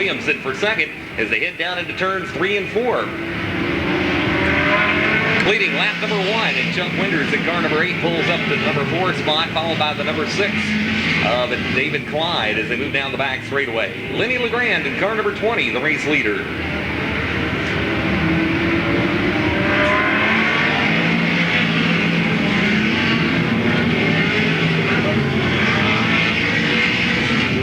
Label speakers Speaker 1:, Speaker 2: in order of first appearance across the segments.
Speaker 1: Williamson for second as they head down into turns 3 and 4. Leading lap number 1, and Chuck Winters in car number 8 pulls up to the number 4 spot, followed by the number 6 of David Clyde as they move down the back straightaway. Lenny LeGrand in car number 20, the race leader.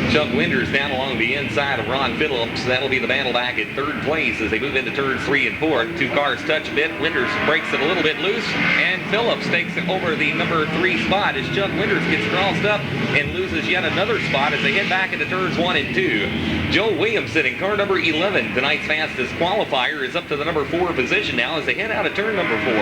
Speaker 1: Chuck Winters down along the inside of Ron Phillips. That'll be the battle back in third place as they move into turns 3 and 4. Two cars touch a bit. Winters breaks it a little bit loose, and Phillips takes it over the number 3 spot as Chuck Winters gets crossed up and loses yet another spot as they head back into turns 1 and 2. Joe Williamson in car number 11, tonight's fastest qualifier, is up to the number 4 position now as they head out of turn number 4.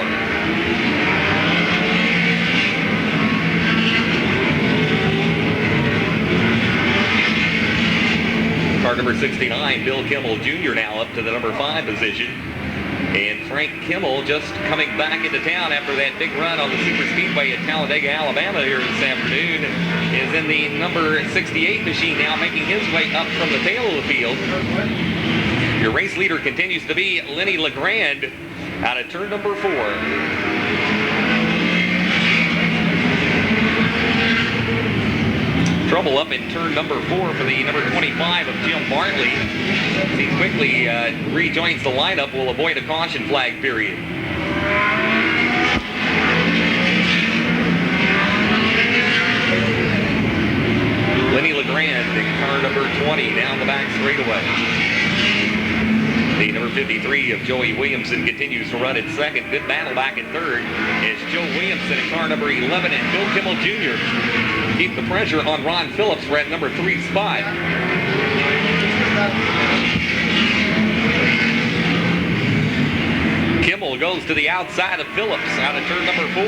Speaker 1: Car number 69, Bill Kimmel Jr. now up to the number 5 position. And Frank Kimmel just coming back into town after that big run on the Super Speedway at Talladega, Alabama here this afternoon, is in the number 68 machine now, making his way up from the tail of the field. Your race leader continues to be Lenny LeGrand out of turn number 4. Trouble up in turn number 4 for the number 25 of Jim Bartley. As he quickly rejoins the lineup, will avoid a caution flag period. Lenny LeGrand in car number 20 down the back straightaway. The number 53 of Joey Williamson continues to run in second. Good battle back in third is Joe Williamson in car number 11 and Bill Kimmel Jr. keep the pressure on Ron Phillips for at number 3 spot. Kimmel goes to the outside of Phillips out of turn number 4.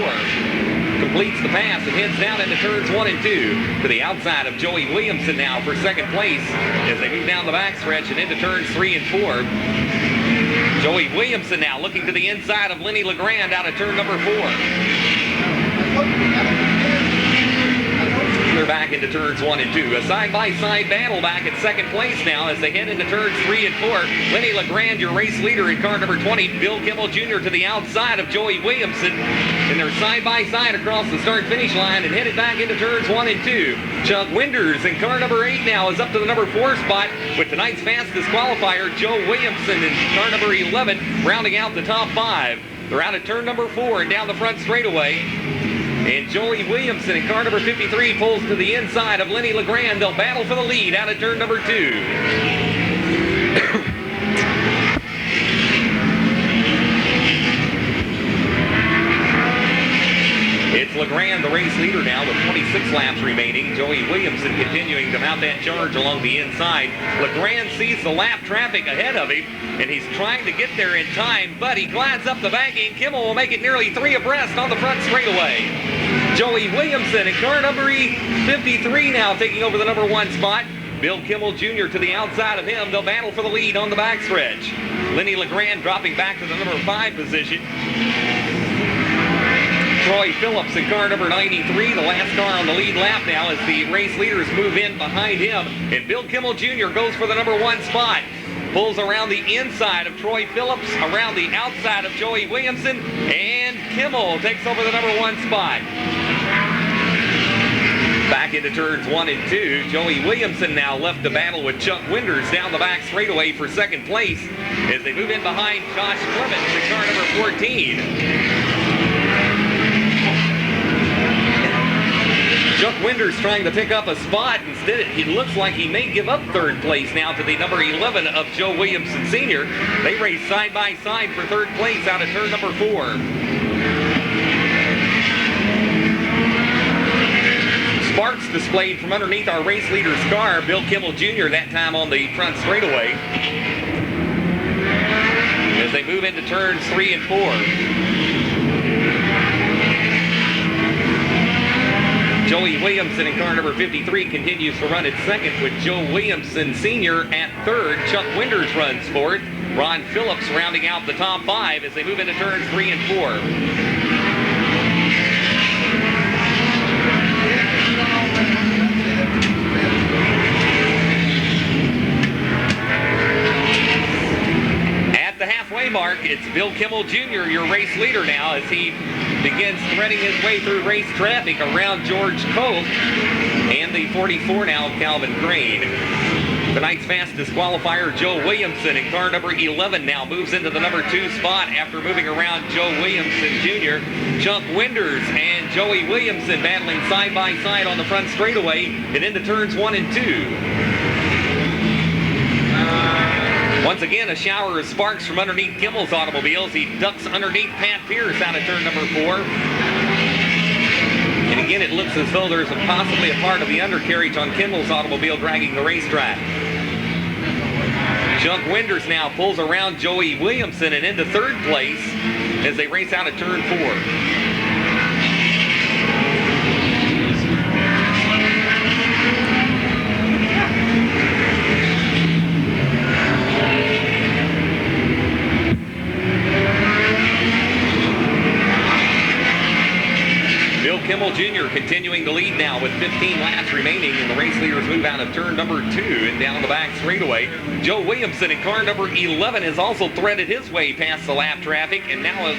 Speaker 1: Completes the pass and heads down into turns 1 and 2 to the outside of Joey Williamson now for second place as they move down the backstretch and into turns 3 and 4. Joey Williamson now looking to the inside of Lenny LeGrand out of turn number 4. They're back into turns 1 and 2. A side-by-side battle back at second place now as they head into turns 3 and 4. Lenny LeGrand, your race leader in car number 20. Bill Kimmel Jr. to the outside of Joey Williamson. And they're side-by-side across the start-finish line and headed back into turns 1 and 2. Chuck Winters in car number 8 now is up to the number 4 spot with tonight's fastest qualifier, Joe Williamson in car number 11, rounding out the top 5. They're out at turn number 4 and down the front straightaway. And Joey Williamson in car number 53 pulls to the inside of Lenny LeGrand. They'll battle for the lead out of turn number 2. It's LeGrand, the race leader now with 26 laps remaining. Joey Williamson continuing to mount that charge along the inside. LeGrand sees the lap traffic ahead of him, and he's trying to get there in time, but he glides up the banking. Kimmel will make it nearly 3 abreast on the front straightaway. Joey Williamson in car number 53 now taking over the number 1 spot. Bill Kimmel Jr. to the outside of him. They'll battle for the lead on the backstretch. Lenny LeGrand dropping back to the number 5 position. Troy Phillips in car number 93, the last car on the lead lap now as the race leaders move in behind him. And Bill Kimmel Jr. goes for the number 1 spot. Pulls around the inside of Troy Phillips, around the outside of Joey Williamson, and Kimmel takes over the number 1 spot. Back into turns 1 and 2. Joey Williamson now left to battle with Chuck Winters down the back straightaway for second place as they move in behind Josh Clemens in car number 14. Chuck Winters trying to pick up a spot. Instead, it looks like he may give up third place now to the number 11 of Joe Williamson Sr. They race side by side for third place out of turn number 4. Sparks displayed from underneath our race leader's car. Bill Kimmel Jr. that time on the front straightaway as they move into turns 3 and 4. Joey Williamson in car number 53 continues to run at second with Joe Williamson Sr. at third. Chuck Winters runs fourth. Ron Phillips rounding out the top 5 as they move into turns 3 and 4. mark. It's Bill Kimmel Jr., your race leader now, as he begins threading his way through race traffic around George Koch and the 44 now, Calvin Crane. Tonight's fastest qualifier, Joe Williamson, in car number 11 now moves into the number 2 spot after moving around Joe Williamson Jr. Chuck Winders and Joey Williamson battling side by side on the front straightaway and into turns 1 and 2. Once again, a shower of sparks from underneath Kimmel's automobiles. He ducks underneath Pat Pierce out of turn number 4. And again, it looks as though there's possibly a part of the undercarriage on Kimmel's automobile dragging the racetrack. Chuck Winders now pulls around Joey Williamson and into 3rd place as they race out of turn 4. Bill Kimmel Jr. continuing to lead now with 15 laps remaining, and the race leaders move out of turn number 2 and down the back straightaway. Joe Williamson in car number 11 has also threaded his way past the lap traffic and now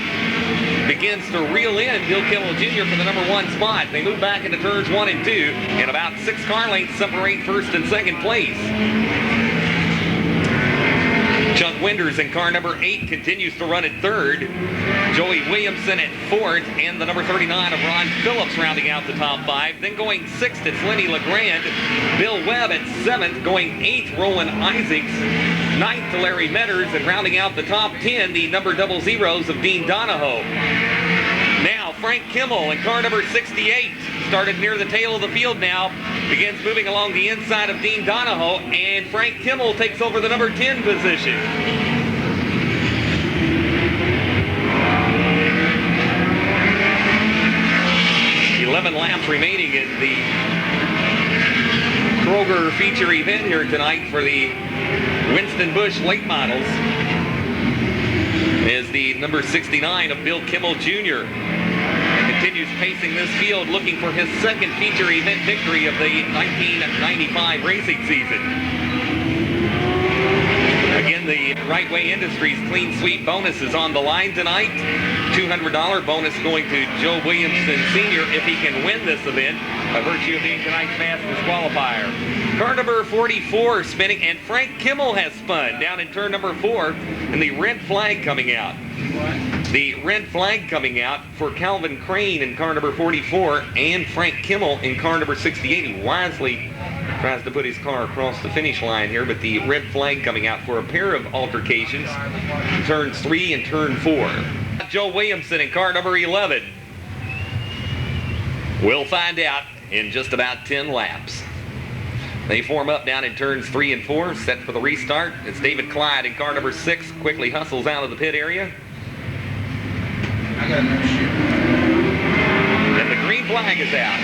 Speaker 1: begins to reel in Bill Kimmel Jr. for the number 1 spot. They move back into turns 1 and 2, and about 6 car lengths separate 1st and 2nd place. Chuck Winders in car number 8 continues to run at 3rd. Joey Williamson at 4th, and the number 39 of Ron Phillips rounding out the top 5. Then going 6th, it's Lenny LeGrand. Bill Webb at 7th, going 8th, Roland Isaacs. 9th to Larry Metters, and rounding out the top 10, the number 00s of Dean Donahoe. Now Frank Kimmel in car number 68, started near the tail of the field now, begins moving along the inside of Dean Donahoe, and Frank Kimmel takes over the number 10 position. 11 laps remaining in the Kroger feature event here tonight for the Winston Busch late models. Is the number 69 of Bill Kimmel Jr. Continues pacing this field, looking for his 2nd feature event victory of the 1995 racing season. Again, the Right Way Industries Clean Sweep bonus is on the line tonight. $200 bonus going to Joe Williamson Sr. if he can win this event by virtue of being tonight's fastest qualifier. Car number 44 spinning, and Frank Kimmel has spun down in turn number 4, and the red flag coming out. The red flag coming out for Calvin Crane in car number 44 and Frank Kimmel in car number 68. He wisely tries to put his car across the finish line here, but the red flag coming out for a pair of altercations in turns 3 and turn 4. Joe Williamson in car number 11. We'll find out in just about 10 laps. They form up down in turns 3 and 4, set for the restart. It's David Clyde in car number 6, quickly hustles out of the pit area.
Speaker 2: I got no shit.
Speaker 1: And the green flag is out.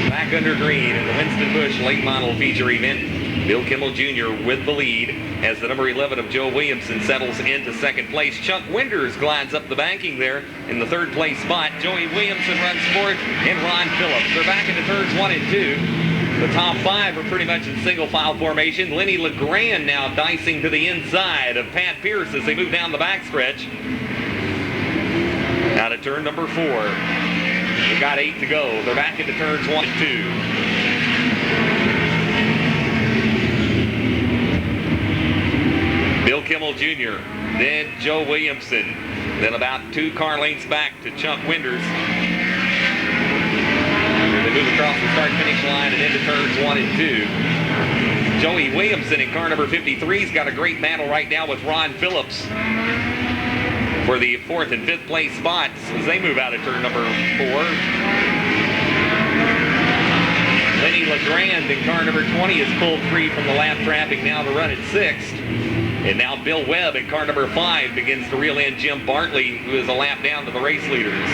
Speaker 1: Back under green in the Winston Busch late model feature event. Bill Kimmel Jr. with the lead as the number 11 of Joe Williamson settles into 2nd place. Chuck Winders glides up the banking there in the 3rd place spot. Joey Williamson runs 4th, and Ron Phillips. They're back into turns 1 and 2. The top 5 are pretty much in single file formation. Lenny LeGrand now dicing to the inside of Pat Pierce as they move down the backstretch. Out of turn number 4. We've got 8 to go. They're back into turns 1 and 2. Bill Kimmel Jr., then Joe Williamson, then about 2 car lengths back to Chuck Winders. They move across the start-finish line and into turns 1 and 2. Joey Williamson in car number 53's got a great battle right now with Ron Phillips for the 4th and 5th place spots as they move out of turn number 4. Lenny LeGrand in car number 20 is pulled free from the lap traffic now to run at 6th. And now Bill Webb in car number 5 begins to reel in Jim Bartley, who is a lap down to the race leaders.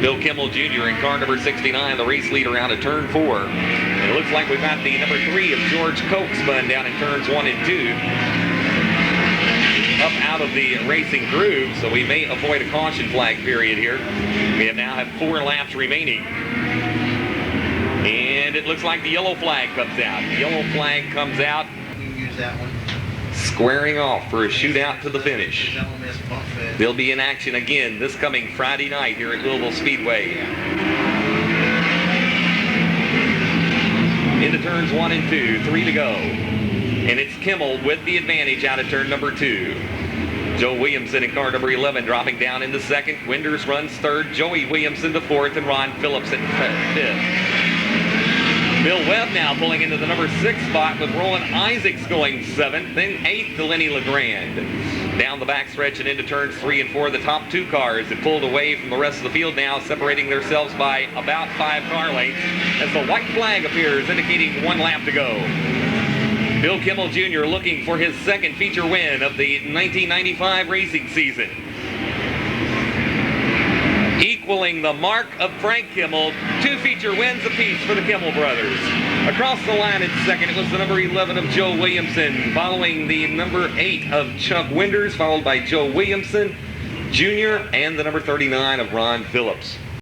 Speaker 1: Bill Kimmel Jr. in car number 69, the race leader out of turn 4. And it looks like we've got the number 3 of George Koch spun down in turns 1 and 2. up out of the racing groove, so we may avoid a caution flag period here. We now have 4 laps remaining. And it looks like the yellow flag comes out. Yellow flag comes out.
Speaker 2: You can use that one.
Speaker 1: Squaring off for a shootout to the finish.
Speaker 2: That one missed bump fed.
Speaker 1: They'll be in action again this coming Friday night here at Louisville Speedway. Into turns 1 and 2, 3 to go. And it's Kimmel with the advantage out of turn number 2. Joe Williamson in car number 11 dropping down into second. Winders runs third. Joey Williamson to fourth, and Ron Phillips at fifth. Bill Webb now pulling into the number 6 spot with Roland Isaacs going 7th, then 8th to Lenny LeGrand. Down the backstretch and into turns 3 and 4, the top 2 cars have pulled away from the rest of the field now, separating themselves by about 5 car lengths as the white flag appears, indicating 1 lap to go. Bill Kimmel Jr. looking for his second feature win of the 1995 racing season. Equaling the mark of Frank Kimmel, 2 feature wins apiece for the Kimmel brothers. Across the line at second, it was the number 11 of Joe Williamson, following the number 8 of Chuck Winders, followed by Joe Williamson Jr. and the number 39 of Ron Phillips.